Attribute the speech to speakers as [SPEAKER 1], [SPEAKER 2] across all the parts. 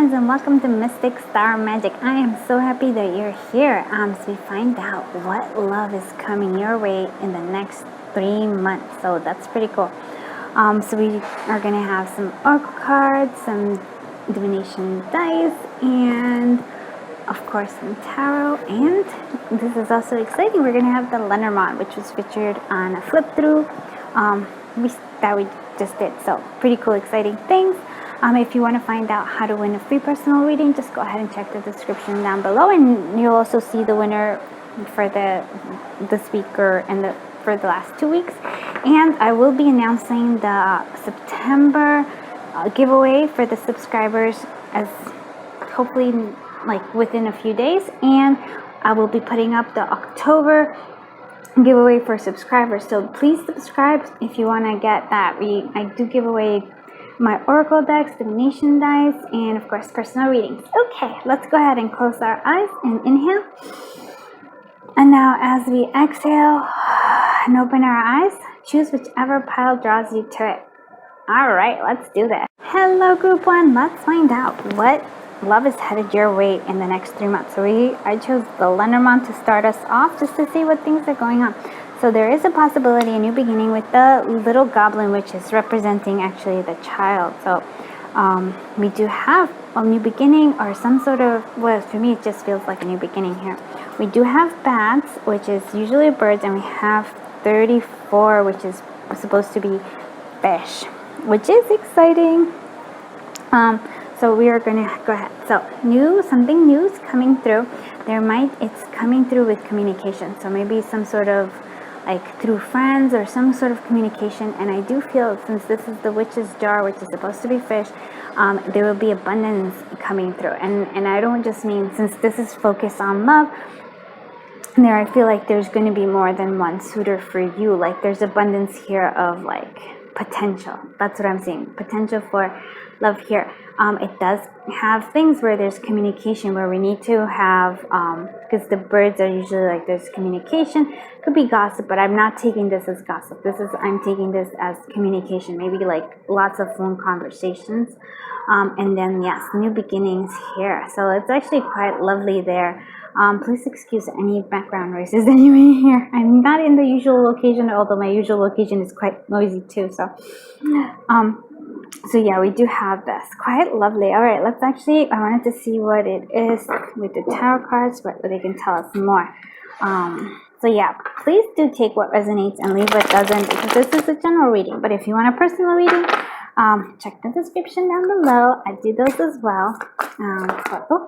[SPEAKER 1] friends, and welcome to Mystic Star Magic. I am so happy that you're here as we find out what love is coming your way in the next 3 months. So that's pretty cool. So we are going to have some oracle cards, some divination dice, and of course some tarot. And this is also exciting. We're going to have the Lenormand, which was featured on a flip through that we just did. So pretty cool, exciting things. If you want to find out how to win a free personal reading, just go ahead and check the description down below, and you'll also see the winner for this week and for the last 2 weeks. And I will be announcing the September giveaway for the subscribers as hopefully like within a few days, and I will be putting up the October giveaway for subscribers. So please subscribe if you want to get that. I do give away my oracle decks, divination dice, and of course personal readings. Okay, let's go ahead and close our eyes and inhale. And now as we exhale and open our eyes, choose whichever pile draws you to it. Alright, let's do this. Hello group 1, let's find out what love is headed your way in the next 3 months. So I chose the Lenormand to start us off, just to see what things are going on. So there is a possibility, a new beginning with the little goblin, which is representing actually the child. So we do have a new beginning, or some sort of, well, for me it just feels like a new beginning here. We do have bats, which is usually birds, and we have 34, which is supposed to be fish, which is exciting. So we are going to go ahead. So something new is coming through. It's coming through with communication. So maybe some sort of like through friends or some sort of communication. And I do feel, since this is the witch's jar, which is supposed to be fish, there will be abundance coming through. And I don't just mean, since this is focused on love, I feel like there's going to be more than one suitor for you. Like there's abundance here of like potential. That's what I'm seeing. Potential for love here. It does have things where there's communication, where we need to have, because the birds are usually like there's communication. Could be gossip, but I'm not taking this as gossip. I'm taking this as communication. Maybe like lots of phone conversations. And then yes, new beginnings here. So it's actually quite lovely there. Please excuse any background noises that you may hear. I'm not in the usual location, although my usual location is quite noisy too. So yeah, we do have this. Quite lovely. All right, I wanted to see what it is with the tarot cards, what they can tell us more. So yeah, please do take what resonates and leave what doesn't, because this is a general reading. But if you want a personal reading, check the description down below. I do those as well.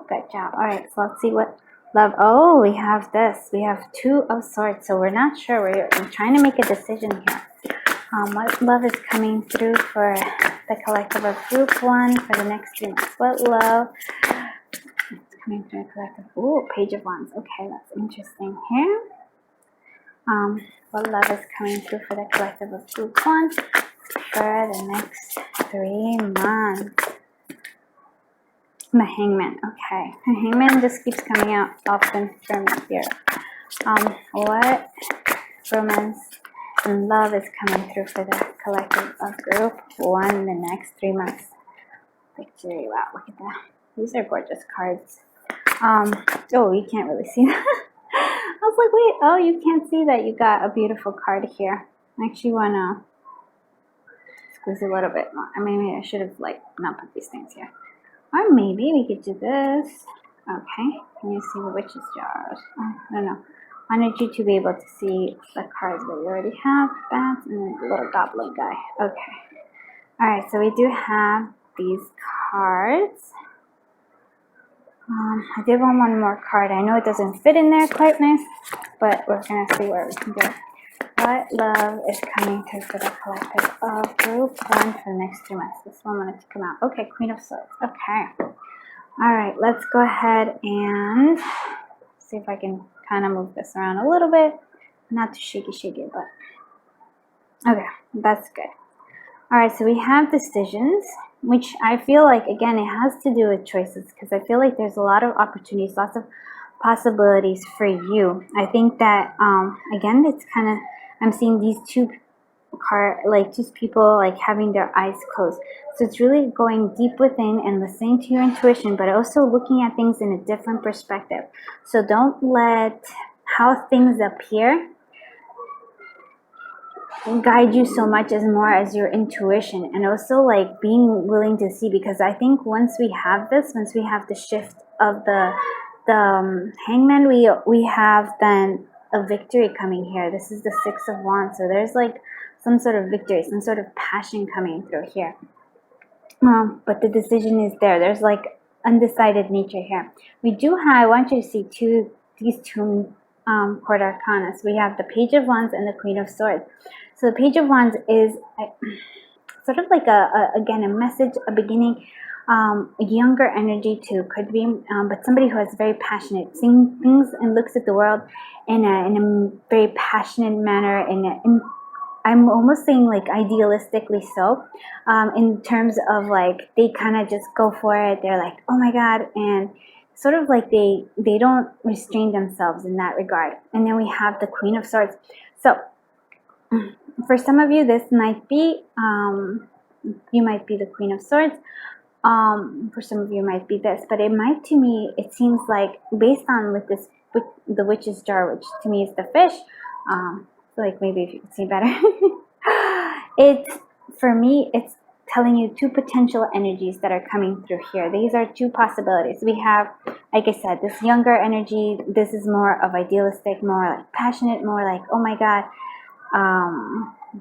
[SPEAKER 1] Good job. All right, so let's see what love. Oh, we have this. We have 2 of Swords, so we're not sure. We're trying to make a decision here. What love is coming through for the collective of group 1 for the next 3 months? What love is coming through the collective? Ooh, Page of Wands. Okay, that's interesting here. What love is coming through for the collective of group 1 for the next 3 months? The Hangman. Okay, the Hangman just keeps coming out often for me here. What romance and love is coming through for the collective of group 1 the next 3 months? Victory. Wow, look at that. These are gorgeous cards. Oh, you can't really see that. I was like, wait, oh, you can't see that. You got a beautiful card here. I actually want to squeeze a little bit more. I mean, maybe I should have like not put these things here. Or maybe we could do this. Okay, can you see the witch's jars? I don't know. I wanted you to be able to see the cards that we already have. Bats and then the little goblin guy. Okay. Alright, so we do have these cards. I did want one more card. I know it doesn't fit in there quite nice, but we're going to see where we can go. What love is coming through for the collective of group 1 for the next 2 months? This one wanted to come out. Okay, Queen of Swords. Okay. Alright, let's go ahead and see if I can kind of move this around a little bit. Not too shaky, but okay, that's good. Alright, so we have decisions, which I feel like, again, it has to do with choices, because I feel like there's a lot of opportunities, lots of possibilities for you. I think that, again, it's kind of, I'm seeing these 2 card, like just people like having their eyes closed. So it's really going deep within and listening to your intuition, but also looking at things in a different perspective. So don't let how things appear guide you so much as more as your intuition, and also like being willing to see, because I think once we have the shift of the hangman, we have then a victory coming here. This is the Six of Wands, so there's like some sort of victory, some sort of passion coming through here. But the decision is there. There's like undecided nature here. We do have, I want you to see these two court arcana. We have the Page of Wands and the Queen of Swords. So the Page of Wands is sort of like again a message, a beginning, a younger energy too, could be, but somebody who is very passionate, seeing things and looks at the world in a very passionate manner, I'm almost saying like idealistically so, in terms of like they kind of just go for it. They're like, oh my God, and sort of like they don't restrain themselves in that regard. And then we have the Queen of Swords. So for some of you, this might be, you might be the Queen of Swords. For some of you, it might be this, but it might, to me, it seems like based on with the Witch's Jar, which to me is the fish. So like maybe if you could see better, it's, for me, it's telling you two potential energies that are coming through here. These are two possibilities. We have, like I said, this younger energy. This is more of idealistic, more like passionate, more like, oh my God,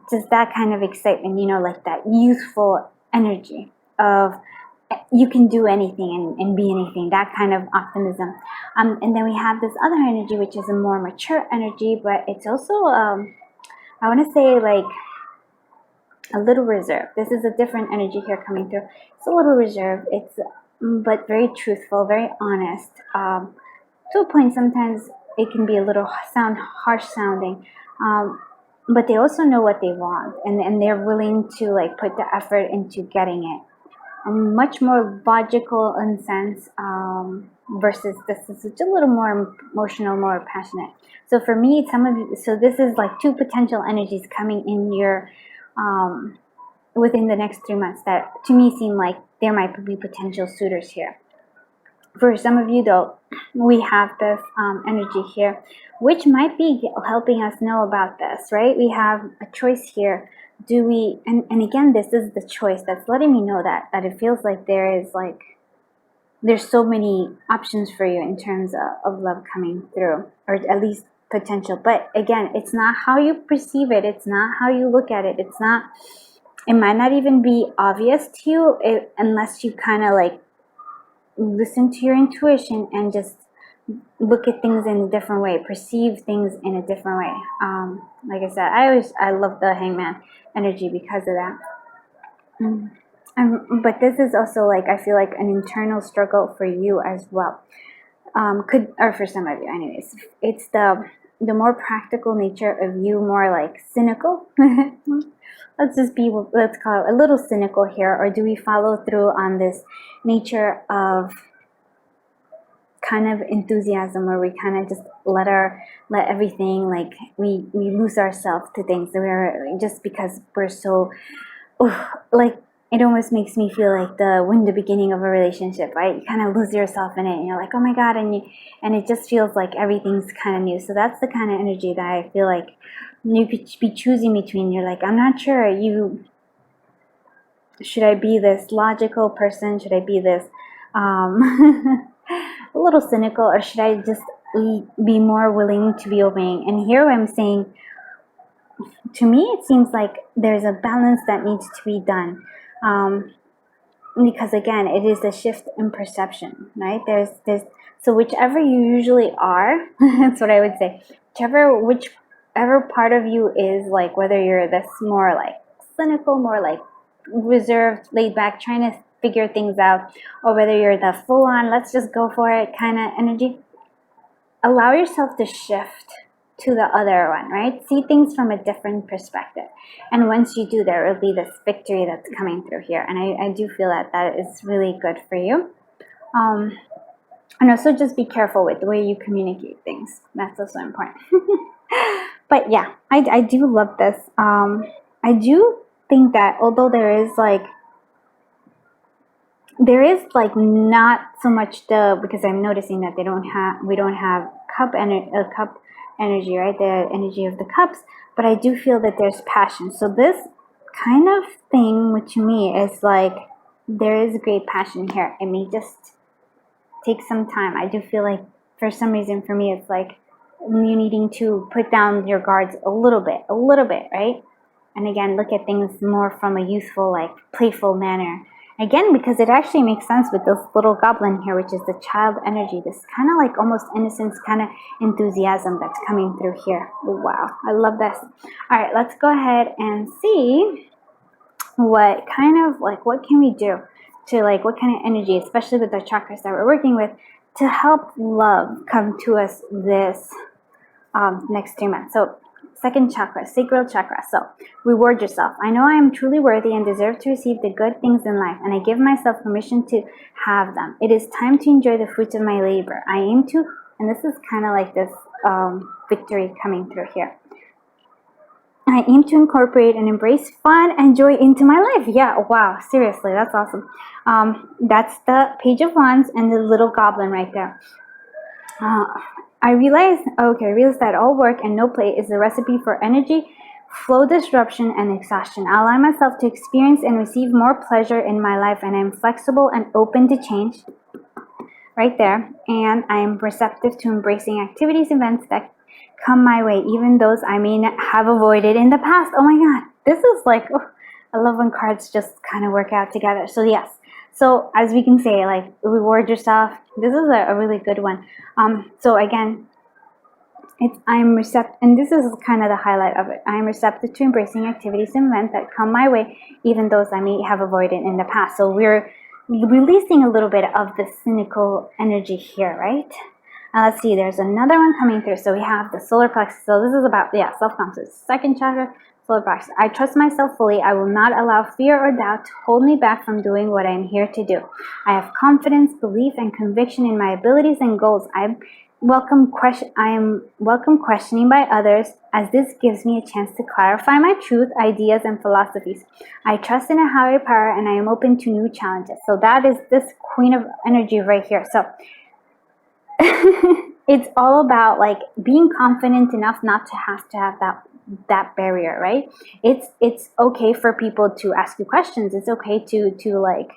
[SPEAKER 1] just that kind of excitement, you know, like that youthful energy of you can do anything and be anything, that kind of optimism. And then we have this other energy, which is a more mature energy, but it's also, I want to say like a little reserved. This is a different energy here coming through. It's a little reserved. It's, but very truthful, very honest. To a point, sometimes it can be a little harsh sounding. But they also know what they want, and they're willing to like put the effort into getting it. Much more logical in sense, versus this is just a little more emotional, more passionate. So for me, some of you, so this is like two potential energies coming in your, within the next 3 months that to me seem like there might be potential suitors here. For some of you though, we have this energy here, which might be helping us know about this, right? We have a choice here. Do we, and again, this is the choice that's letting me know that it feels like there is like, there's so many options for you in terms of love coming through, or at least potential. But again, it's not how you perceive it. It's not how you look at it. It's not, it might not even be obvious to you unless you kind of like listen to your intuition and just look at things in a different way, perceive things in a different way. Like I said, I love the Hangman energy because of that. But this is also like, I feel like an internal struggle for you as well. Or for some of you anyways. It's the more practical nature of you, more like cynical. Let's call it a little cynical here. Or do we follow through on this nature of kind of enthusiasm, where we kind of just let everything, like we lose ourselves to things that we're, just because we're so, like, it almost makes me feel like when the beginning of a relationship, right? You kind of lose yourself in it and you're like, oh my God, and it just feels like everything's kind of new. So that's the kind of energy that I feel like you could be choosing between. You're like, I'm not sure, should I be this logical person? Should I be this a little cynical, or should I just be more willing to be obeying? And here I'm saying, to me, it seems like there's a balance that needs to be done. Because again, it is a shift in perception, right? So whichever you usually are, that's what I would say. Whichever part of you is like, whether you're this more like cynical, more like reserved, laid back, trying to figure things out, or whether you're the full on, let's just go for it kind of energy, allow yourself to shift to the other one, right? See things from a different perspective. And once you do, there will be this victory that's coming through here. And I do feel that is really good for you. And also just be careful with the way you communicate things. That's also important. But yeah, I do love this. I do think that although there is like not so much because I'm noticing that we don't have cup energy, right? The energy of the cups, but I do feel that there's passion. So this kind of thing, which to me is like there is great passion here. It may just take some time. I do feel like for some reason for me it's like you needing to put down your guards a little bit, right? And again, look at things more from a youthful, like playful manner. Again, because it actually makes sense with this little goblin here, which is the child energy, this kind of like almost innocence, kind of enthusiasm that's coming through here. Wow, I love this. All right, let's go ahead and see what can we do to like, what kind of energy, especially with the chakras that we're working with, to help love come to us this next 3 months. So second chakra, sacral chakra. So reward yourself. I know I am truly worthy and deserve to receive the good things in life, and I give myself permission to have them. It is time to enjoy the fruits of my labor. I aim to, and this is kind of like this victory coming through here. I aim to incorporate and embrace fun and joy into my life. Yeah, wow, seriously, that's awesome. That's the Page of Wands and the little goblin right there. I realize that all work and no play is the recipe for energy, flow disruption, and exhaustion. I allow myself to experience and receive more pleasure in my life, and I'm flexible and open to change. Right there. And I am receptive to embracing activities, events that come my way, even those I may not have avoided in the past. Oh my God, this is like, I love when cards just kind of work out together. So yes. So as we can say, like, reward yourself. This is a really good one. So again, I'm receptive, and this is kind of the highlight of it. I am receptive to embracing activities and events that come my way, even those I may have avoided in the past. So we're releasing a little bit of the cynical energy here, right? Let's see, there's another one coming through. So we have the solar plexus. So this is about, self-confidence. Second chakra, solar plexus. I trust myself fully. I will not allow fear or doubt to hold me back from doing what I'm here to do. I have confidence, belief, and conviction in my abilities and goals. I am welcome questioning by others, as this gives me a chance to clarify my truth, ideas, and philosophies. I trust in a higher power, and I am open to new challenges. So that is this Queen of Energy right here. So it's all about like being confident enough not to have that barrier, right? It's okay for people to ask you questions. It's okay to like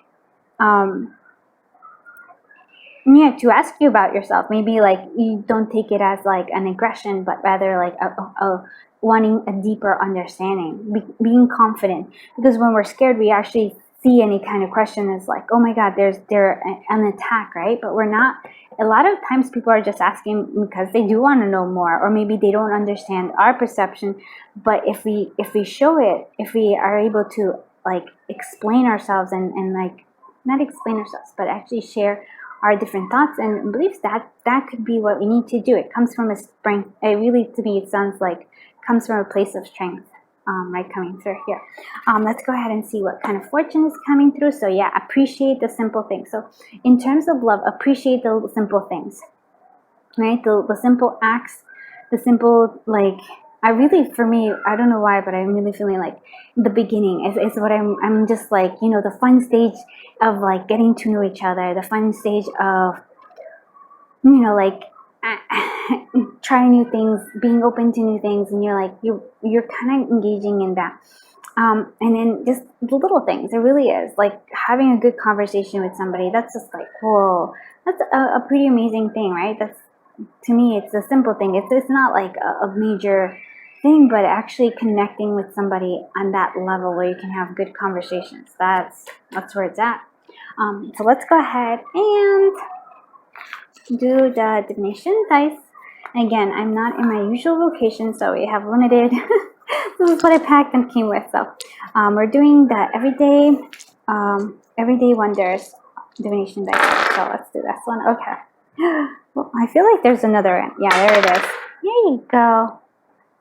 [SPEAKER 1] to ask you about yourself. Maybe like you don't take it as like an aggression, but rather like a wanting a deeper understanding, being confident. Because when we're scared, we actually see any kind of question as like, oh my God, they're an attack, right? But we're not. A lot of times people are just asking because they do want to know more, or maybe they don't understand our perception. But if we show it, if we are able to like explain ourselves and like not explain ourselves, but actually share our different thoughts and beliefs, that could be what we need to do. It comes from a strength. It really, to me, it sounds like comes from a place of strength. Right, coming through here. Let's go ahead and see what kind of fortune is coming through. So yeah, appreciate the simple things. So in terms of love, appreciate the simple things, right? The simple acts, the simple, like, for me, I don't know why, but I'm really feeling like the beginning is what I'm just like, the fun stage of like getting to know each other, the fun stage of, like, trying new things, being open to new things, and you're kind of engaging in that. And then just the little things, it really is like having a good conversation with somebody. That's just like, whoa, that's a pretty amazing thing, right? That's, to me, it's a simple thing. It's not like a major thing, but actually connecting with somebody on that level where you can have good conversations. That's where it's at. So let's go ahead and do the divination dice. Again, I'm not in my usual location, so we have limited. This is what I packed and came with. So we're doing the everyday wonders divination dice. So let's do this one. Okay. Well, I feel like there's another one. Yeah, there it is. There you go.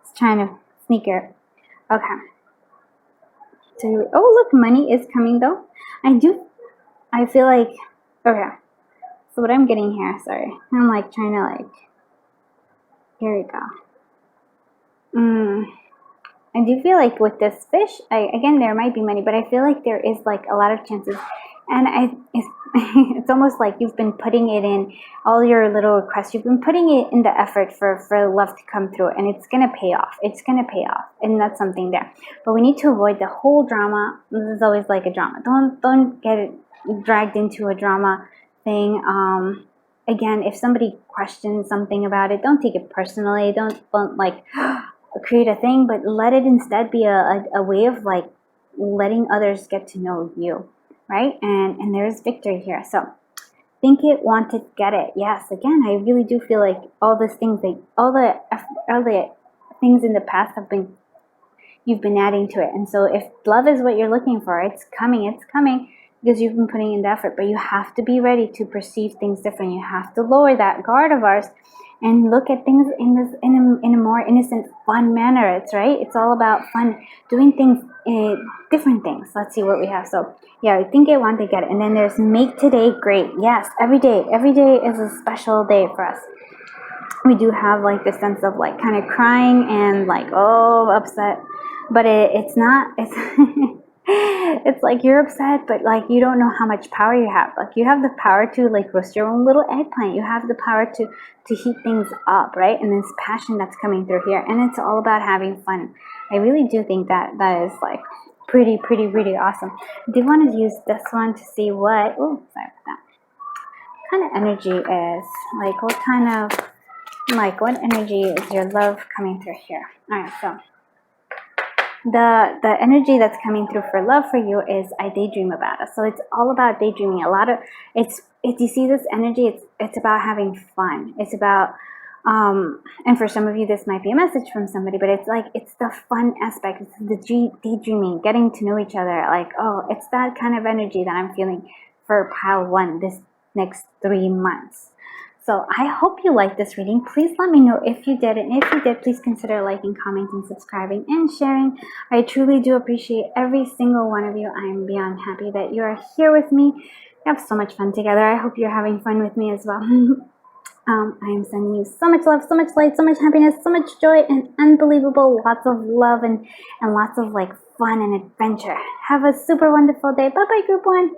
[SPEAKER 1] It's trying to sneak it. Okay. So, oh look, money is coming though. I feel like, okay. So what I'm getting here, sorry. I'm like trying to like, here we go. I do feel like with this fish, again, there might be money, but I feel like there is like a lot of chances. And it's almost like you've been putting it in all your little requests. You've been putting it in the effort for love to come through, and it's going to pay off. It's going to pay off, and that's something there. But we need to avoid the whole drama. This is always like a drama. Don't get it dragged into a drama thing. Again, if somebody questions something about it, don't take it personally. Don't like create a thing, but let it instead be a way of like letting others get to know you. Right? And there's victory here. So think it, want it, get it. Yes, again, I really do feel like all these things, all the things in the past you've been adding to it. And so if love is what you're looking for, it's coming because you've been putting in the effort. But you have to be ready to perceive things different. You have to lower that guard of ours and look at things in a more innocent, fun manner. It's right. It's all about fun, doing things, different things. Let's see what we have. So yeah, think it, want it, get it. And then there's make today great. Yes, every day is a special day for us. We do have like this sense of like kind of crying and like upset, but it's not. It's it's like you're upset, but like you don't know how much power you have. Like you have the power to like roast your own little eggplant. You have the power to heat things up, right? And this passion that's coming through here, and it's all about having fun. I really do think that is like pretty awesome. I did want to use this one to see what kind of energy is like. What energy is your love coming through here? All right, so the energy that's coming through for love for you is I daydream about us. So it's all about daydreaming. If you see this energy, it's about having fun. It's about and for some of you this might be a message from somebody, but it's the fun aspect. It's the daydreaming, getting to know each other. Like, it's that kind of energy that I'm feeling for pile 1 this next 3 months. So I hope you liked this reading. Please let me know if you did. And if you did, please consider liking, commenting, subscribing, and sharing. I truly do appreciate every single one of you. I am beyond happy that you are here with me. We have so much fun together. I hope you're having fun with me as well. I am sending you so much love, so much light, so much happiness, so much joy, and unbelievable lots of love and lots of like fun and adventure. Have a super wonderful day. Bye-bye, Group 1.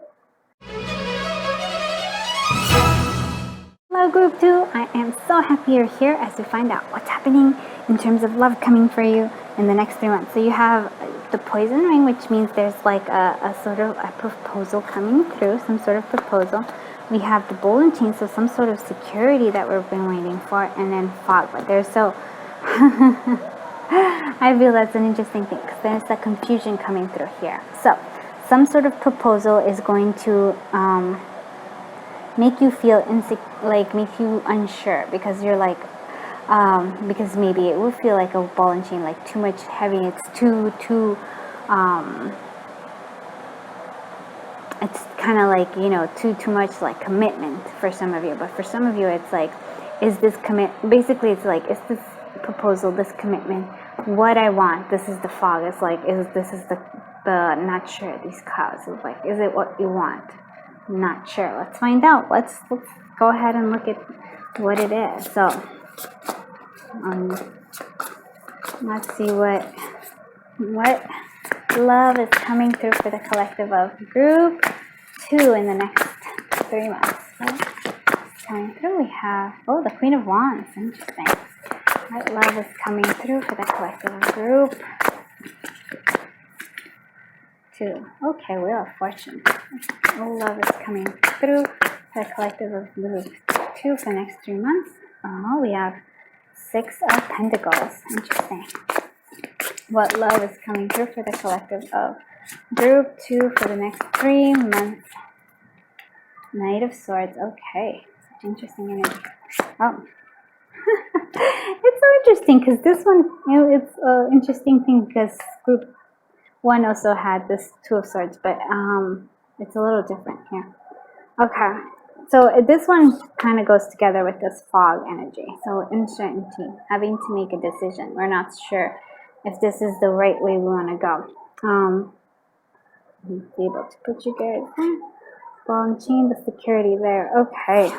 [SPEAKER 1] Hello Group 2, I am so happy you're here as we find out what's happening in terms of love coming for you in the next 3 months. So you have the poison ring, which means there's like a sort of a proposal coming through, some sort of proposal. We have the bowl and chain, so some sort of security that we've been waiting for, and then fog. But there's so I feel that's an interesting thing because there's the confusion coming through here. So some sort of proposal is going to make you feel make you unsure because you're like because maybe it would feel like a ball and chain, like too much heavy. It's too it's kind of like too much like commitment for some of you. But for some of you, it's like, is this basically it's like, is this proposal, this commitment what I want? This is the fog. It's like, this is the not sure. These clouds. It's like, is it what you want? Not sure. Let's find out. Let's go ahead and look at what it is. So let's see what love is coming through for the collective of Group 2 in the next 3 months. It's coming through. We have the Queen of Wands. Interesting. What love is coming through for the collective of Group 2. Okay, Wheel of Fortune. Love is coming through for the collective of Group 2 for the next 3 months. We have 6 of Pentacles. Interesting. What love is coming through for the collective of Group 2 for the next 3 months. Knight of Swords. Okay. Such interesting energy. It's so interesting because this one, it's an interesting thing because Group 1 also had this 2 of Swords, but it's a little different here. Okay. So this one kind of goes together with this fog energy. So uncertainty, having to make a decision. We're not sure if this is the right way we want to go. Be able to put you guys there. Ball and chain, the security there. Okay.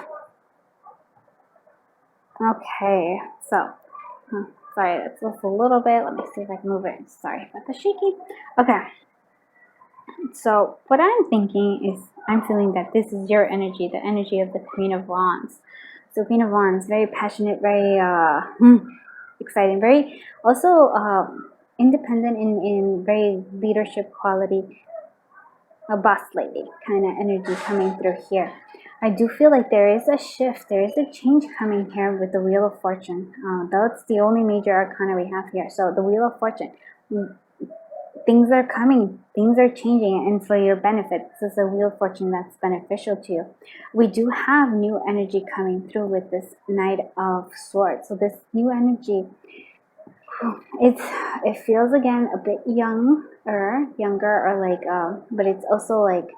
[SPEAKER 1] Okay. So Sorry, that's just a little bit. Let me see if I can move it. Sorry about the shaky. Okay. So what I'm thinking is, I'm feeling that this is your energy, the energy of the Queen of Wands. So Queen of Wands, very passionate, very exciting, very also independent in very leadership quality, a boss lady kind of energy coming through here. I do feel like there is a shift, there is a change coming here with the Wheel of Fortune. That's the only major arcana we have here. So the Wheel of Fortune, things are coming, things are changing, and for your benefit. This is a Wheel of Fortune that's beneficial to you. We do have new energy coming through with this Knight of Swords. So this new energy, it feels again a bit younger, or like, but it's also like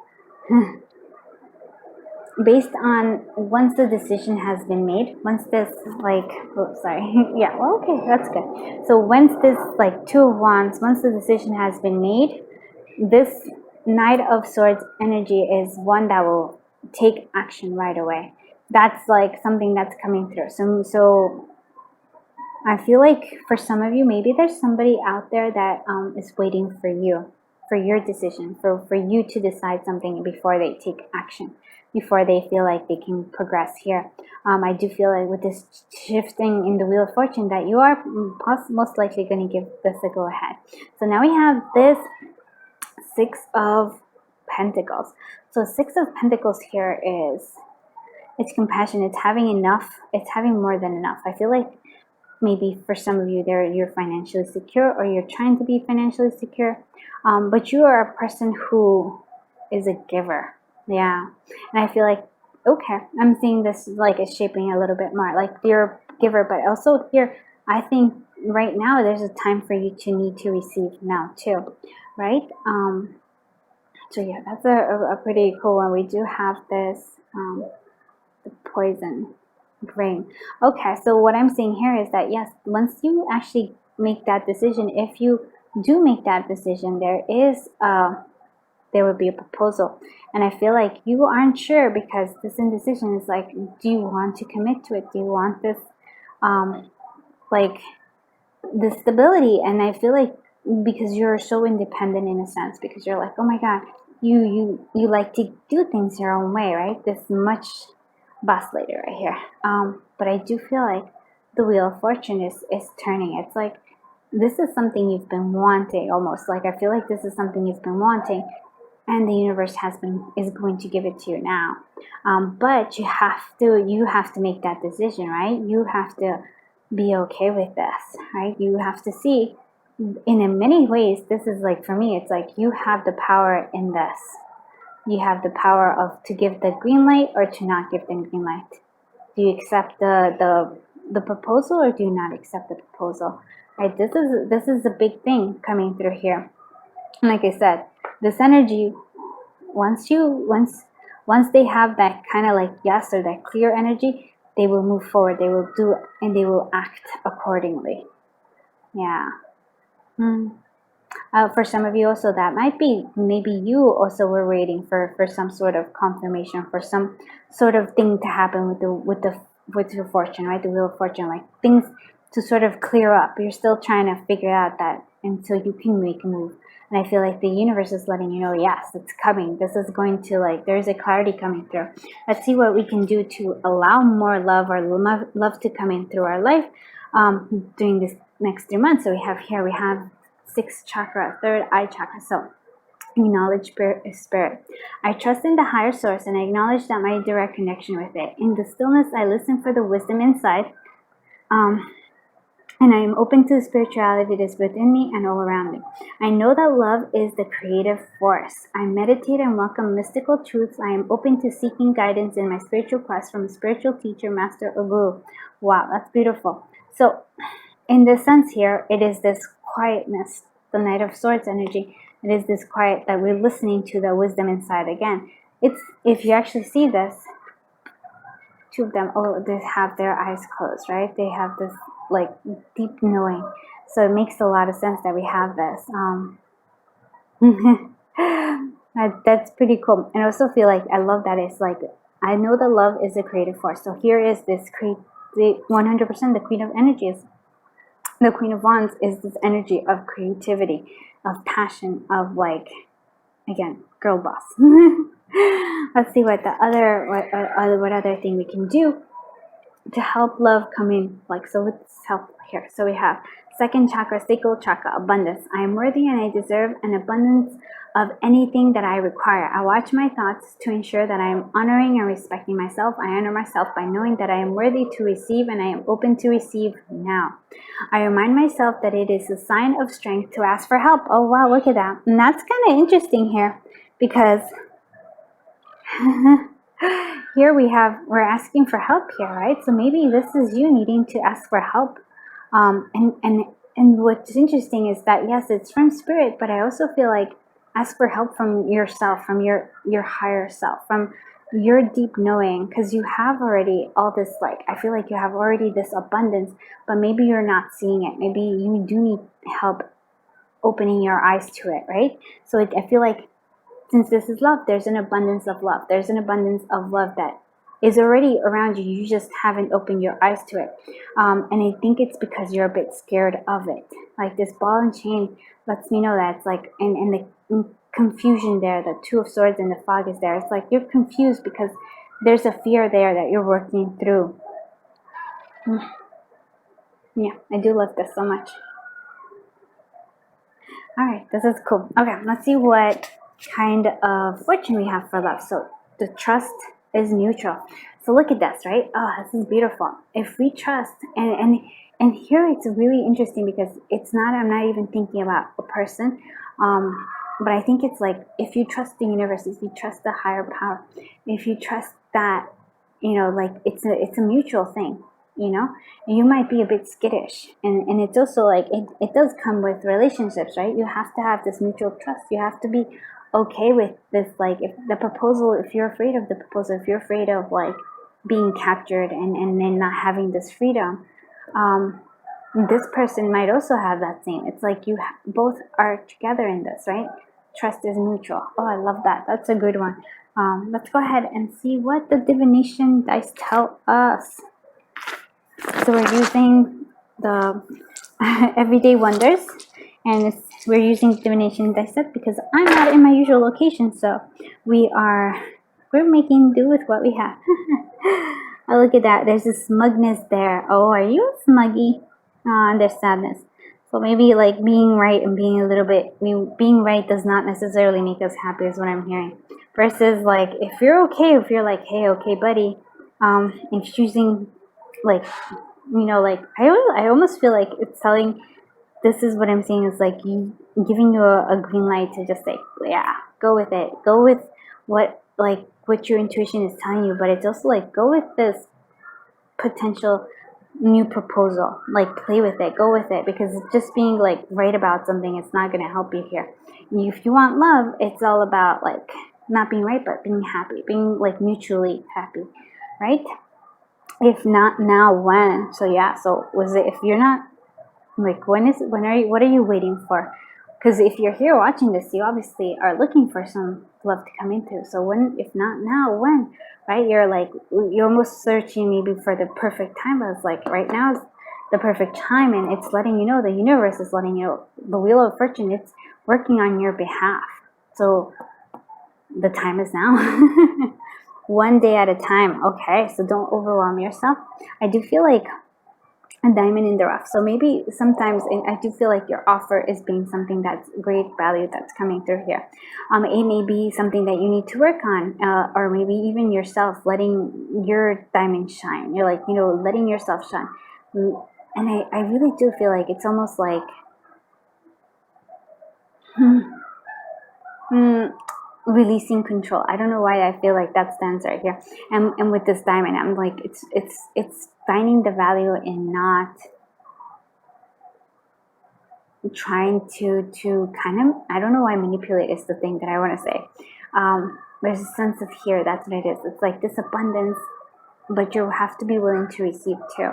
[SPEAKER 1] based on once the decision has been made, once this like, oh sorry, yeah, well, okay, that's good. So once this like Two of Wands, once the decision has been made, this Knight of Swords energy is one that will take action right away. That's like something that's coming through. So I feel like for some of you, maybe there's somebody out there that is waiting for you, for your decision, for you to decide something before they take action, before they feel like they can progress here. I do feel like with this shifting in the Wheel of Fortune that you are most likely going to give this a go ahead. So now we have this Six of Pentacles. So Six of Pentacles here is, it's compassion, it's having enough, it's having more than enough. I feel like maybe for some of you there, you're financially secure, or you're trying to be financially secure, but you are a person who is a giver. Yeah. And I feel like, okay, I'm seeing this like it's shaping a little bit more like you're a giver, but also here I think right now there's a time for you to need to receive now too, right? So yeah, that's a pretty cool one. We do have this the poison ring. Okay, so what I'm saying here is that yes, once you actually make that decision, if you do make that decision, there will be a proposal. And I feel like you aren't sure because this indecision is like, do you want to commit to it? Do you want this like the stability? And I feel like because you're so independent in a sense, because you're like, oh my god, you like to do things your own way, right? This much boss lady right here. But I do feel like the Wheel of Fortune is turning. It's like this is something you've been wanting, almost like I feel like this is something you've been wanting, and the universe is going to give it to you now. But you have to make that decision, right? You have to be okay with this, right? You have to see, in many ways, this is like, for me, it's like you have the power in this. You have the power of to give the green light or to not give the green light. Do you accept the proposal or do you not accept the proposal? Right? This is a big thing coming through here. And like I said, this energy, once they have that kind of like yes or that clear energy, they will move forward. They will do and they will act accordingly. Yeah. For some of you also, that might be maybe you also were waiting for some sort of confirmation, for some sort of thing to happen with your fortune, right? The Wheel of Fortune, like things to sort of clear up. You're still trying to figure out that until you can make a move. And I feel like the universe is letting you know, yes, it's coming. This is going to, like, there's a clarity coming through. Let's see what we can do to allow more love or love to come in through our life during this next 3 months. So we have 6th chakra, 3rd eye chakra. So acknowledge spirit. I trust in the higher source and I acknowledge that my direct connection with it. In the stillness, I listen for the wisdom inside. And I am open to the spirituality that is within me and all around me. I know that love is the creative force. I meditate and welcome mystical truths. I am open to seeking guidance in my spiritual quest from a spiritual teacher, master, or guru. Wow, that's beautiful. So, in this sense here, it is this quietness, the Knight of Swords energy. It is this quiet that we're listening to the wisdom inside again. It's, if you actually see this, two of them, they have their eyes closed, right? They have this like deep knowing. So it makes a lot of sense that we have this. That's pretty cool. And I also feel like I love that it's like, I know that love is a creative force. So here is this 100% the Queen of Energies. The Queen of Wands is this energy of creativity, of passion, of like, again, girl boss. Let's see what other thing we can do to help love come in. Like, so let's help here. So we have second chakra, sacral chakra, abundance. I am worthy and I deserve an abundance of anything that I require. I watch my thoughts to ensure that I am honoring and respecting myself. I honor myself by knowing that I am worthy to receive and I am open to receive now. I remind myself that it is a sign of strength to ask for help. Oh wow, look at that. And that's kind of interesting here, because here we're asking for help here, right? So maybe this is you needing to ask for help. And what's interesting is that, yes, it's from spirit, but I also feel like ask for help from yourself, from your higher self, from your deep knowing, because you have already all this, like, I feel like you have already this abundance, but maybe you're not seeing it. Maybe you do need help opening your eyes to it, right? So I feel like, since this is love, there's an abundance of love. There's an abundance of love that is already around you. You just haven't opened your eyes to it. And I think it's because you're a bit scared of it. Like, this ball and chain lets me know that it's like, and the confusion there, the Two of Swords and the fog is there. It's like you're confused because there's a fear there that you're working through. Yeah, I do love this so much. All right, this is cool. Okay, let's see what kind of fortune we have for love. So the trust is neutral. So look at this, right? Oh, this is beautiful. If we trust, and here it's really interesting because it's not, I'm not even thinking about a person, but I think it's like, if you trust the universe, if you trust the higher power, if you trust that, you know, like, it's a mutual thing. You know, you might be a bit skittish, and it's also like, it does come with relationships, right? You have to have this mutual trust. You have to be okay with this, like, if the proposal, if you're afraid of the proposal, if you're afraid of like being captured and then not having this freedom, this person might also have that same. It's like you both are together in this, right? Trust is mutual. Oh, I love that. That's a good one. Let's go ahead and see what the divination dice tell us. So we're using the Everyday Wonders, and we're using divination dice set because I'm not in my usual location, so we're making do with what we have. Oh, look at that. There's a smugness there. Oh, are you smuggy? And there's sadness. So maybe like being right and being a little bit, being right does not necessarily make us happy is what I'm hearing. Versus like, if you're okay, if you're like, hey, okay, buddy, if choosing, like, you know, like, I almost feel like it's telling, this is what I'm saying, is like you giving you a green light to just say, yeah, go with it, go with what your intuition is telling you. But it's also like, go with this potential new proposal, like, play with it, go with it, because just being like right about something, it's not going to help you here. If you want love, it's all about like not being right, but being happy, being like mutually happy, right? If not now, when? So yeah, so was it, if you're not, like, what are you waiting for? Because if you're here watching this, you obviously are looking for some love to come into. So when, if not now, when? Right? You're like, you're almost searching maybe for the perfect time, but it's like, right now is the perfect time, and it's letting you know, the universe is letting you know, the wheel of fortune, it's working on your behalf. So the time is now. One day at a time. Okay, so don't overwhelm yourself. I do feel like a diamond in the rough. So maybe sometimes, and I do feel like your offer is being something that's great value that's coming through here. It may be something that you need to work on, or maybe even yourself letting your diamond shine. You're like, you know, letting yourself shine. And I really do feel like it's almost like, releasing control. I don't know why I feel like that stands right here. And with this diamond, I'm like, it's finding the value in not trying to kind of, I don't know why manipulate is the thing that I want to say. There's a sense of here, that's what it is. It's like this abundance, but you have to be willing to receive too.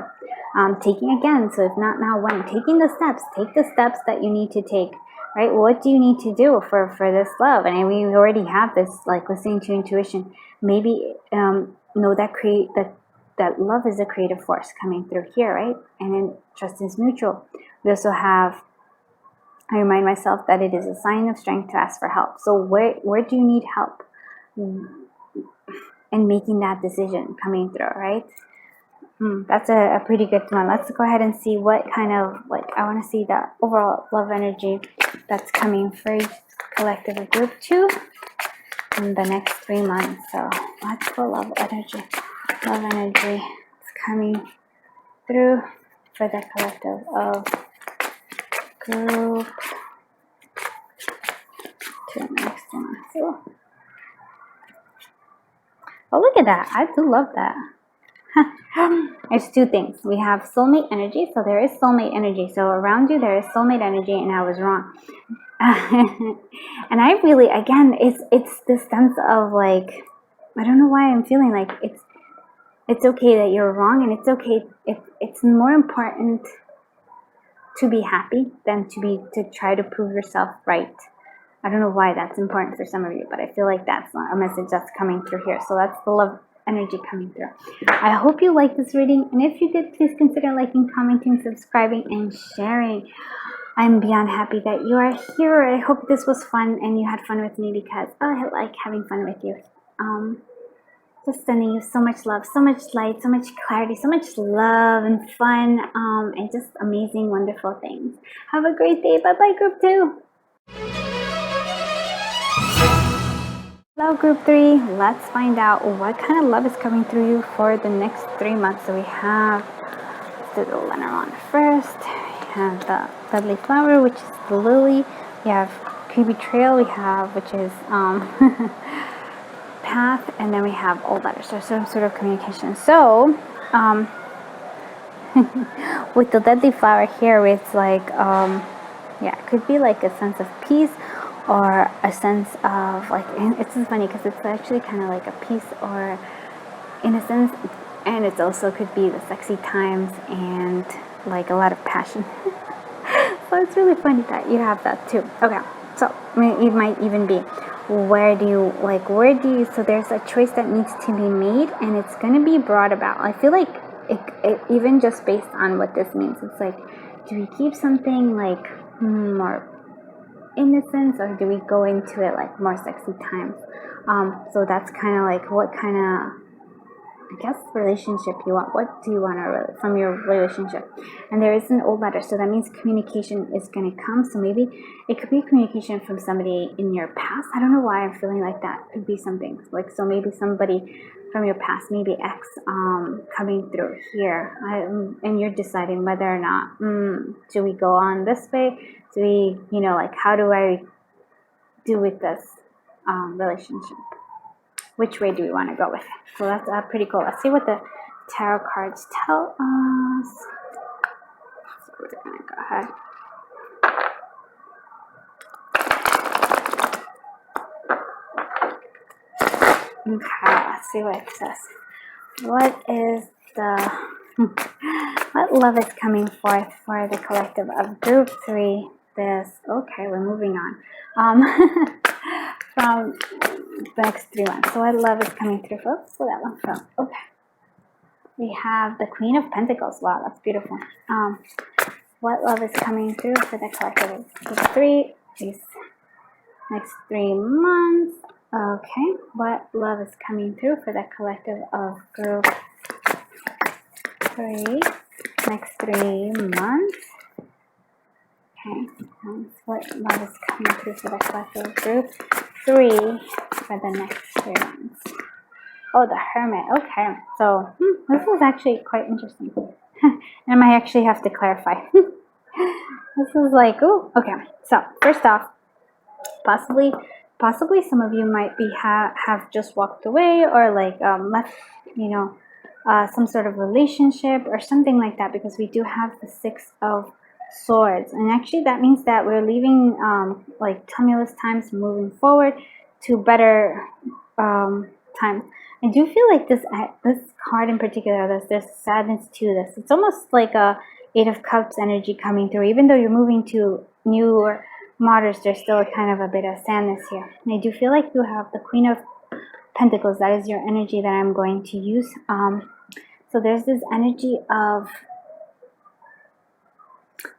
[SPEAKER 1] Taking again, so if not now, when? Taking the steps. Take the steps that you need to take. Right? What do you need to do for this love? And we already have this, like, listening to intuition. Maybe know that love is a creative force coming through here, right? And then trust is mutual. We also have, I remind myself that it is a sign of strength to ask for help. So where do you need help in making that decision coming through, right? That's a pretty good one. Let's go ahead and see what kind of, like, I want to see the overall love energy that's coming for each collective of group 2 in the next 3 months. So let's go love energy. Love energy is coming through for the collective of group 2 next 3 months. Oh, look at that. I do love that. There's 2 things. We have soulmate energy. So there is soulmate energy. So around you there is soulmate energy, and I was wrong. And I really, again, it's this sense of like, I don't know why I'm feeling like it's okay that you're wrong, and it's okay. It's more important to be happy than to try to prove yourself right. I don't know why that's important for some of you, but I feel like that's a message that's coming through here. So that's the love energy coming through. I hope you liked this reading, and if you did, please consider liking, commenting, subscribing, and sharing. I'm beyond happy that you are here. I hope this was fun and you had fun with me, because I like having fun with you. Just sending you so much love, so much light, so much clarity, so much love and fun, and just amazing, wonderful things. Have a great day. Bye-bye, group 2. Hello, group 3. Let's find out what kind of love is coming through you for the next 3 months. So we have, let's do the Lenormand first. We have the Deadly Flower, which is the Lily. We have Creepy Trail, we have, which is Path, and then we have Old Letters. So some sort of communication. So with the Deadly Flower here, it's like, yeah, it could be like a sense of peace, or a sense of like, it's so funny because it's actually kind of like a peace or innocence, and it also could be the sexy times and like a lot of passion. So it's really funny that you have that too. Okay, so it might even be, where do you, so there's a choice that needs to be made, and it's going to be brought about. I feel like it even just based on what this means, it's like, do we keep something like more innocence, or do we go into it like more sexy times? So that's kind of like, what kind of, I guess, relationship you want. What do you want from your relationship? And there is an Old Letter, so that means communication is going to come. So maybe it could be communication from somebody in your past. I don't know why I'm feeling like that could be something like, so maybe somebody from your past, maybe ex, coming through here, and you're deciding whether or not, do we go on this way? Do we, like, how do I do with this relationship? Which way do we want to go with it? So that's pretty cool. Let's see what the tarot cards tell us. So we're going to go ahead. Okay, let's see what it says. What is the... what love is coming forth for the collective of group 3? Okay, we're moving on. From the next 3 months. So what love is coming through, folks? Where that one from? Okay. We have the Queen of Pentacles. Wow, that's beautiful. What love is coming through for the collective of group 3? These next 3 months. Okay. What love is coming through for the collective of group 3? Next 3 months. Okay. What love is coming through for the collective of group 3 for the next 3 months? Oh, the Hermit. Okay. So this is actually quite interesting. And I might actually have to clarify. This is like, oh, okay. So first off, possibly some of you might be have just walked away, or like left, some sort of relationship or something like that, because we do have the 6 of Swords, and actually that means that we're leaving like tumultuous times, moving forward to better times. I do feel like this card in particular, there's sadness to this. It's almost like a 8 of Cups energy coming through. Even though you're moving to newer waters, there's still kind of a bit of sadness here. And I do feel like you have the Queen of Pentacles. That is your energy that I'm going to use. So there's this energy of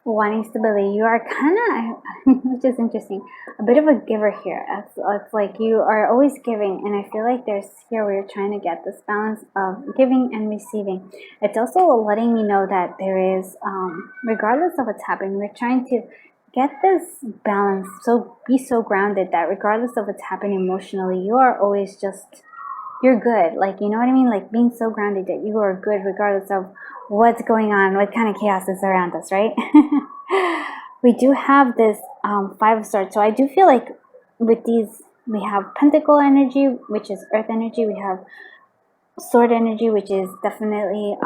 [SPEAKER 1] wanting stability. You are kind of, which is interesting, a bit of a giver here. It's like you are always giving, and I feel like there's here where you're trying to get this balance of giving and receiving. It's also letting me know that there is, regardless of what's happening, we're trying to get this balance. So be so grounded that regardless of what's happening emotionally, you are always just, you're good. Like, you know what I mean? Like being so grounded that you are good regardless of what's going on, what kind of chaos is around us, right? We do have this Five of Swords. So I do feel like with these, we have Pentacle energy, which is Earth energy. We have Sword energy, which is definitely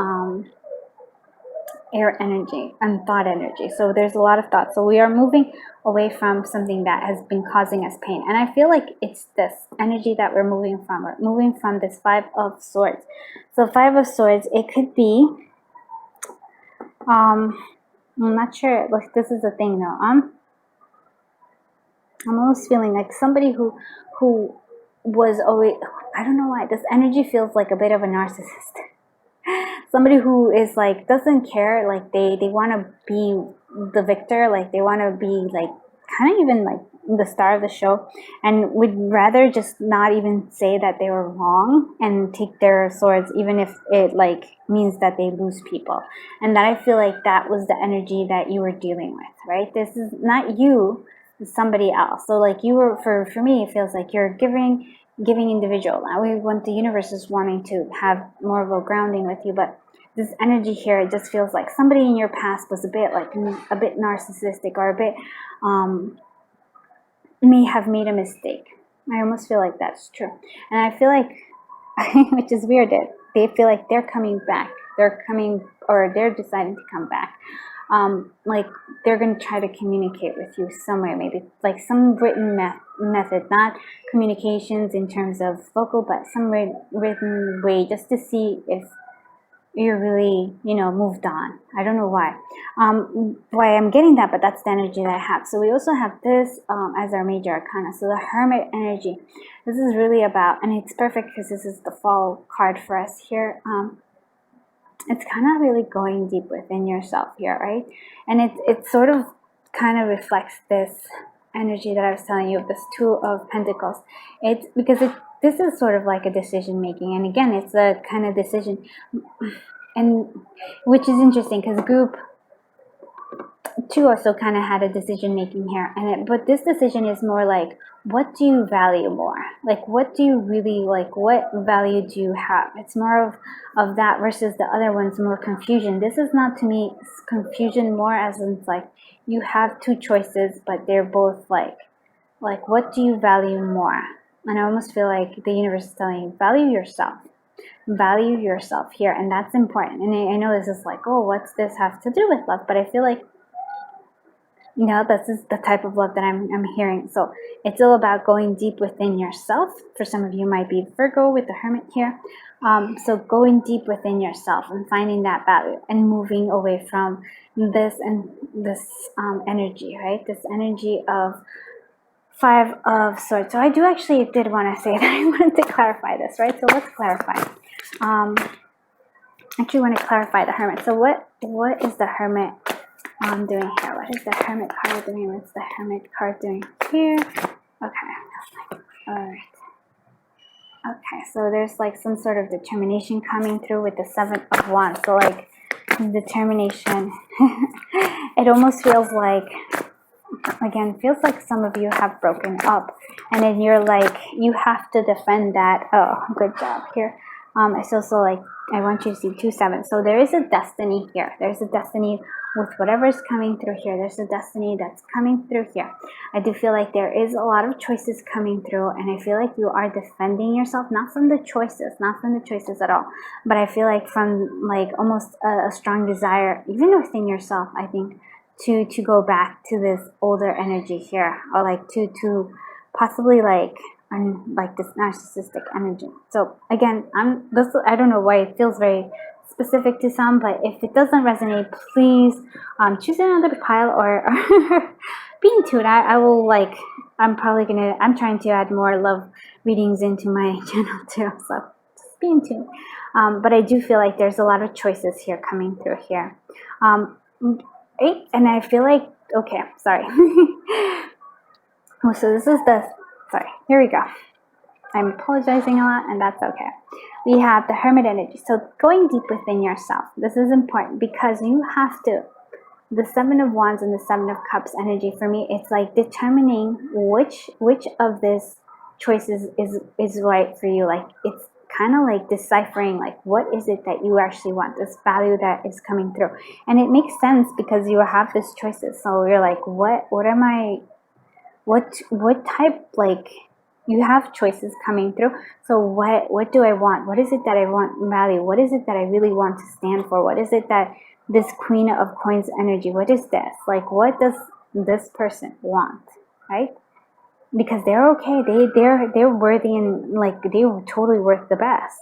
[SPEAKER 1] air energy and thought energy. So there's a lot of thought. So we are moving away from something that has been causing us pain. And I feel like it's this energy that we're moving from. We're moving from this Five of Swords. So Five of Swords, it could be, I'm not sure, like this is the thing though. I'm almost feeling like somebody who was always, I don't know why, this energy feels like a bit of a narcissist. Somebody who is like, doesn't care, like they want to be the victor, like they want to be like kind of even like the star of the show, and would rather just not even say that they were wrong and take their swords, even if it like means that they lose people. And that I feel like that was the energy that you were dealing with, right? This is not you, it's somebody else. So like you were, for me, it feels like you're giving individual. Now we want, the universe is wanting to have more of a grounding with you, but this energy here, it just feels like somebody in your past was a bit narcissistic, or a bit may have made a mistake. I almost feel like that's true. And I feel like, which is weird, they feel like they're coming back. They're coming, or they're deciding to come back. Like they're going to try to communicate with you somewhere, maybe like some written method, not communications in terms of vocal, but some written way, just to see if you're really, moved on. I don't know why I'm getting that, but that's the energy that I have. So we also have this as our major arcana. So the Hermit energy, this is really about, and it's perfect because this is the fall card for us here. It's kind of really going deep within yourself here, right? And it sort of kind of reflects this energy that I was telling you of this Two of Pentacles. It's because this is sort of like a decision making, and again, it's a kind of decision, and which is interesting because group 2 also kind of had a decision making here, but this decision is more like, what do you value more? Like, what do you really like? What value do you have? It's more of that versus the other one's more confusion. This is not, to me, confusion more as in it's like you have two choices, but they're both like what do you value more? And I almost feel like the universe is telling you, value yourself. Value yourself here, and that's important. And I know this is like, oh, what's this have to do with love? But I feel like, this is the type of love that I'm hearing. So it's all about going deep within yourself. For some of you might be Virgo with the Hermit here. So going deep within yourself and finding that value and moving away from this and this energy, right? This energy of Five of Swords. So I did want to say that I wanted to clarify this, right? So let's clarify. Actually want to clarify the Hermit. So what is the Hermit doing here? What is the Hermit card doing? What's the Hermit card doing here? Okay. Alright. Okay, so there's like some sort of determination coming through with the Seven of Wands. So like determination. It almost feels like, again, feels like some of you have broken up, and then you're like, you have to defend that. Oh, good job here. It's also like, I want you to see 2-7. So there is a destiny here. There's a destiny with whatever's coming through here. There's a destiny that's coming through here. I do feel like there is a lot of choices coming through, and I feel like you are defending yourself, not from the choices at all, but I feel like from like almost a strong desire, even within yourself, I think, to go back to this older energy here, or like to possibly like this narcissistic energy. So again, I don't know why it feels very specific to some, but if it doesn't resonate, please choose another pile or be in tune. I will like, I'm trying to add more love readings into my channel too, so just be in tune. But I do feel like there's a lot of choices here coming through here. right? And I feel like, okay, sorry. So this is the, sorry, here we go. I'm apologizing a lot, and that's okay. We have the Hermit Energy. So going deep within yourself. This is important because you have to, the Seven of Wands and the Seven of Cups energy for me, it's like determining which of these choices is right for you. Like it's kind of like deciphering like what is it that you actually want, this value that is coming through. And it makes sense because you have these choices. So you're like, what am I, what type, like you have choices coming through. So what do I want? What is it that I want value? What is it that I really want to stand for? What is it that this Queen of Coins energy, what is this? Like what does this person want? Right? Because they're okay, they're worthy, and like they're totally worth the best.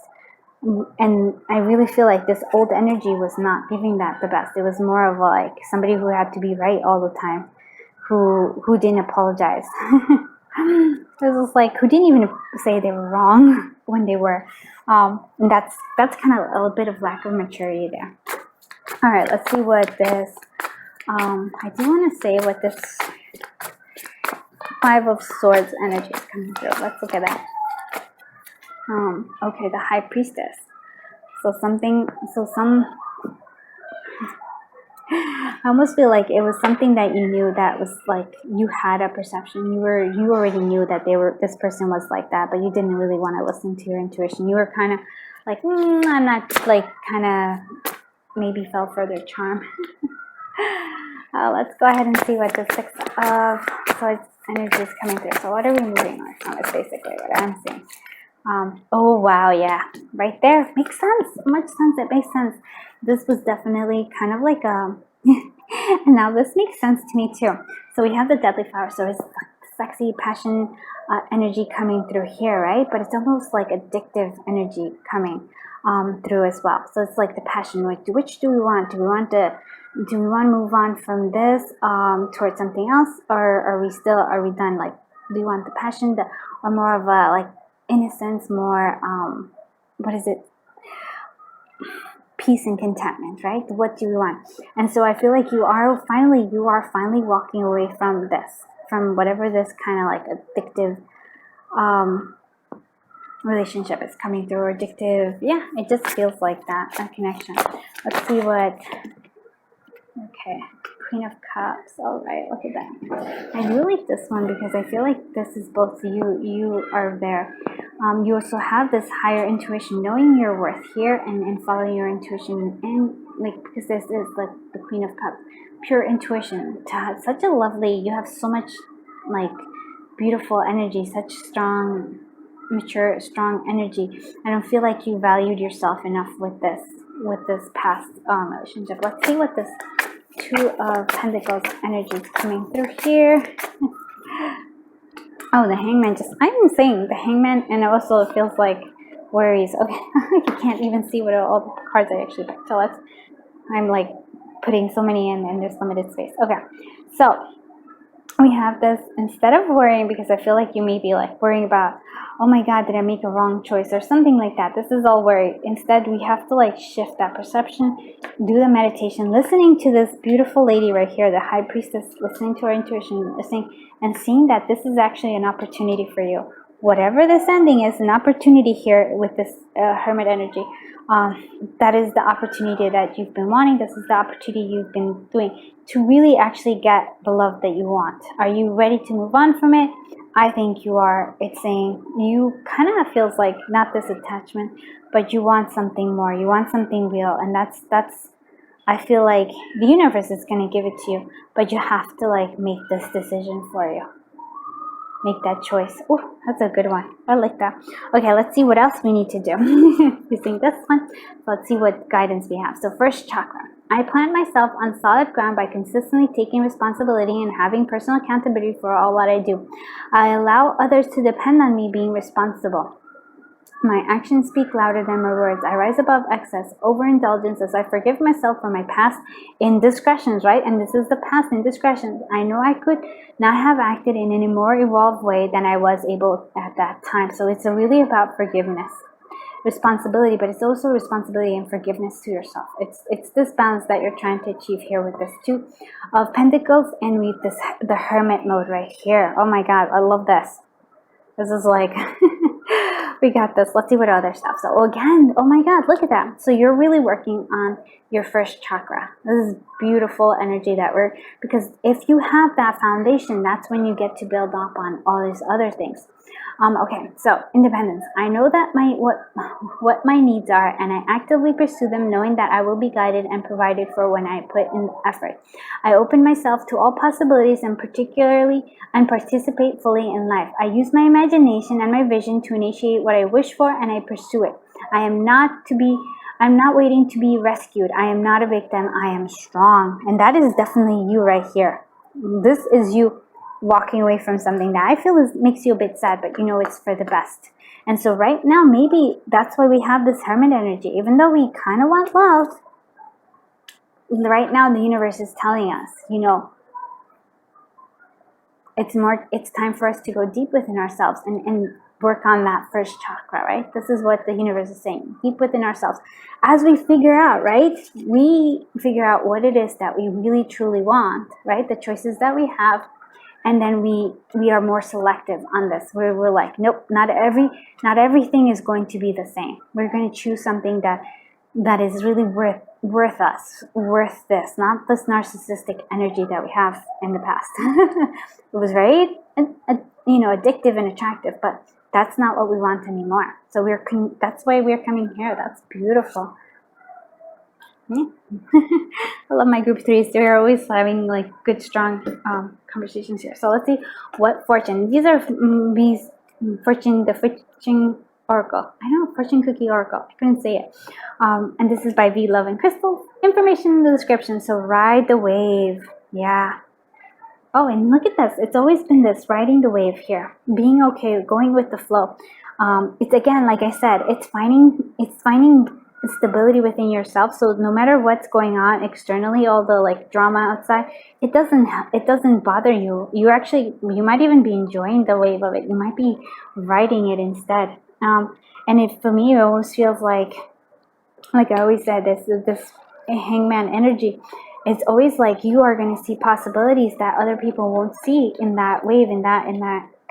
[SPEAKER 1] And I really feel like this old energy was not giving that the best. It was more of like somebody who had to be right all the time, who didn't apologize. It was like who didn't even say they were wrong when they were. And that's kind of a bit of lack of maturity there. All right, let's see what this. I do want to say what this Five of Swords energy is coming through. Let's look at that. Okay, the High Priestess. So I almost feel like it was something that you knew, that was like you had a perception. You already knew that this person was like that, but you didn't really want to listen to your intuition. You were kind of like, I'm not, like kind of maybe fell for their charm. Let's go ahead and see what the Six of Swords energy is coming through. So what are we moving on from? Is basically what I'm seeing. Oh wow, yeah, right there, makes sense. Much sense. It makes sense. This was definitely kind of like and now this makes sense to me too. So we have the Deadly Flower, so it's sexy passion energy coming through here, right? But it's almost like addictive energy coming through as well. So it's like the passion, like which do we want? Do we want to move on from this towards something else, or are we done? Like, do we want the passion, or more of a like innocence, more what is it, peace and contentment, right? What do you want? And so I feel like you are finally walking away from this, from whatever this kind of like addictive relationship is coming through, or addictive, yeah, it just feels like that, a connection. Let's see what, okay, Queen of Cups. All right, look at that. I really like this one because I feel like this is both you are there. You also have this higher intuition, knowing your worth here, and following your intuition, and like, because this is like the Queen of Cups, pure intuition. To have such a lovely, you have so much like beautiful energy, such strong, mature, strong energy. I don't feel like you valued yourself enough with this past relationship. Let's see what this Two of Pentacles energy is coming through here. Oh, the Hangman. I'm saying the Hangman, and it also feels like worries. Okay, you can't even see what all the cards I actually picked. So I'm like putting so many in, and there's limited space. Okay, so we have this, instead of worrying, because I feel like you may be like worrying about, oh my god, did I make a wrong choice or something like that. This is all worry. Instead, we have to like shift that perception, do the meditation, listening to this beautiful lady right here, the High Priestess, listening to her intuition, listening and seeing that this is actually an opportunity for you. Whatever this ending is, an opportunity here with this Hermit energy. That is the opportunity that you've been wanting. This is the opportunity you've been doing to really actually get the love that you want. Are you ready to move on from it? I think you are. It's saying you kind of feels like not this attachment, but you want something more. You want something real, and that's. I feel like the universe is going to give it to you, but you have to like make this decision for you. Make that choice. Oh, that's a good one. I like that. Okay, let's see what else we need to do. Using this one. Let's see what guidance we have. So first, chakra. I plant myself on solid ground by consistently taking responsibility and having personal accountability for all that I do. I allow others to depend on me being responsible. My actions speak louder than my words. I rise above excess, overindulgence, as I forgive myself for my past indiscretions, right? And this is the past indiscretions. I know I could not have acted in a more evolved way than I was able at that time. So it's really about forgiveness. responsibility, but it's also responsibility and forgiveness to yourself. It's this balance that you're trying to achieve here with this Two of Pentacles and with this the Hermit mode right here. Oh my God, I love this. This is like, we got this. Let's see what other stuff. So again, oh my God, look at that. So you're really working on your first chakra. This is beautiful energy that because if you have that foundation, that's when you get to build up on all these other things. Okay, so independence. I know that what my needs are, and I actively pursue them, knowing that I will be guided and provided for when I put in effort. I open myself to all possibilities and participate fully in life. I use my imagination and my vision to initiate what I wish for, and I pursue it. I'm not waiting to be rescued. I am not a victim. I am strong. And that is definitely you right here. This is you walking away from something that I feel makes you a bit sad, but you know it's for the best. And so right now, maybe that's why we have this Hermit energy. Even though we kind of want love, right now the universe is telling us, you know, it's time for us to go deep within ourselves and work on that first chakra, right? This is what the universe is saying, deep within ourselves. As we figure out, right? We figure out what it is that we really truly want, right? The choices that we have. And then we are more selective on this, where we're like, nope, not everything is going to be the same. We're going to choose something that is really worth this, not this narcissistic energy that we have in the past. It was very, addictive and attractive, but that's not what we want anymore. So that's why we're coming here. That's beautiful. I love my group threes. They're always having like good, strong conversations here. So let's see what fortune. These are the fortune oracle. I know, fortune cookie oracle. I couldn't say it. And this is by V Love and Crystal. Information in the description. So ride the wave. Yeah. Oh, and look at this. It's always been this, riding the wave here, being okay, going with the flow. It's again, like I said, it's finding stability within yourself. So no matter what's going on externally, all the like drama outside, it doesn't bother you. You might even be enjoying the wave of it. You might be riding it instead. And for me, it always feels like I always said, this hangman energy. It's always like you are going to see possibilities that other people won't see in that wave, in that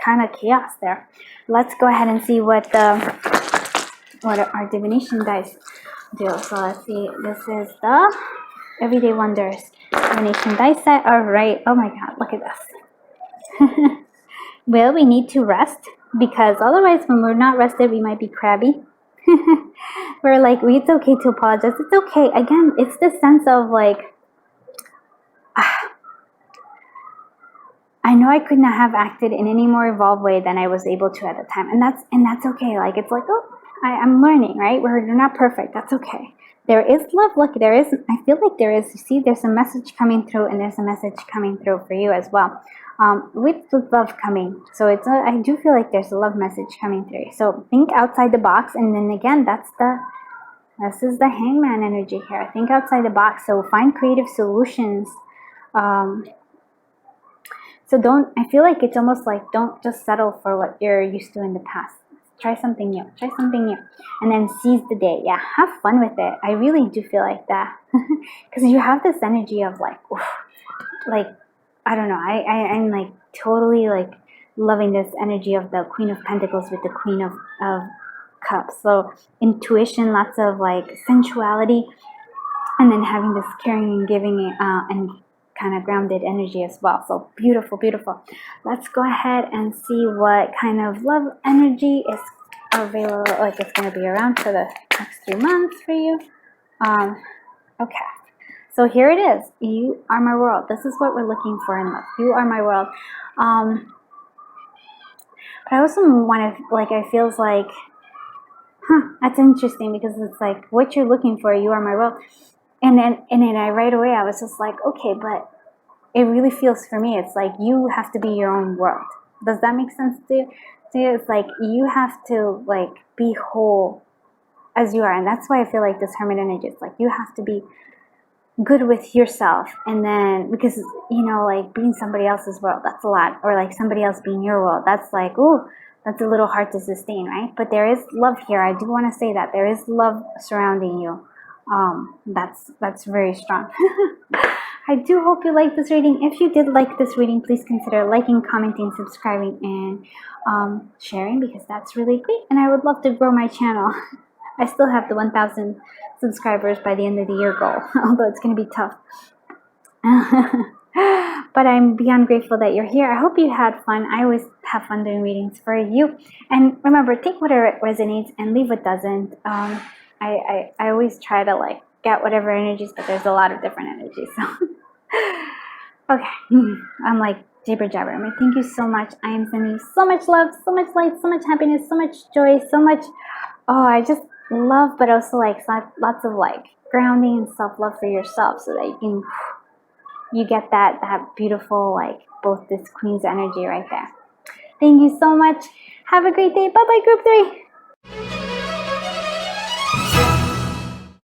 [SPEAKER 1] kind of chaos there. Let's go ahead and see what our divination dice do. So let's see. This is the Everyday Wonders divination dice set. All right. Oh my God, look at this. Well, we need to rest, because otherwise when we're not rested, we might be crabby. We're like, it's okay to apologize. It's okay. Again, it's this sense of like, I know I could not have acted in any more evolved way than I was able to at the time. And that's okay. Like, it's like, oh, I'm learning, right? We're not perfect. That's okay. There is love. Look, I feel like there is, you see, there's a message coming through, and there's a message coming through for you as well. With the love coming. So I do feel like there's a love message coming through. So think outside the box. And then again, this is the hangman energy here. Think outside the box. So find creative solutions. So I feel like it's almost like, don't just settle for what you're used to in the past. Try something new. And then seize the day. Yeah, have fun with it. I really do feel like that. Because you have this energy of like, oof, like, I don't know. I'm like totally like loving this energy of the Queen of Pentacles with the Queen of Cups. So intuition, lots of like sensuality, and then having this caring and giving and kind of grounded energy as well. So beautiful, beautiful. Let's go ahead and see what kind of love energy is available, like it's going to be around for the next 3 months for you. Okay. So here it is. You are my world. This is what we're looking for in love. You are my world. But I also want to, like, it feels like, that's interesting, because it's like what you're looking for, you are my world. And then right away I was just like, okay, but it really feels for me, it's like you have to be your own world. Does that make sense to you? It's like you have to like be whole as you are. And that's why I feel like this Hermit energy, it's like you have to be good with yourself. And then, because, you know, like being somebody else's world, that's a lot. Or like somebody else being your world, that's like, ooh, that's a little hard to sustain, right? But there is love here. I do want to say that there is love surrounding you. That's very strong. I do hope you like this reading. If you did like this reading, please consider liking, commenting, subscribing, and sharing, because that's really great. And I would love to grow my channel. I still have the 1,000 subscribers by the end of the year goal, although it's going to be tough. But I'm beyond grateful that you're here. I hope you had fun. I always have fun doing readings for you. And remember, take whatever resonates and leave what doesn't. I always try to like get whatever energies, but there's a lot of different energies. So okay, I'm like jibber jabber. Thank you so much. I am sending you so much love, so much light, so much happiness, so much joy, so much. Oh, I just love, but also like lots of like grounding and self-love for yourself, so that you get that beautiful, like, both this Queen's energy right there. Thank you so much. Have a great day. Bye bye, group 3.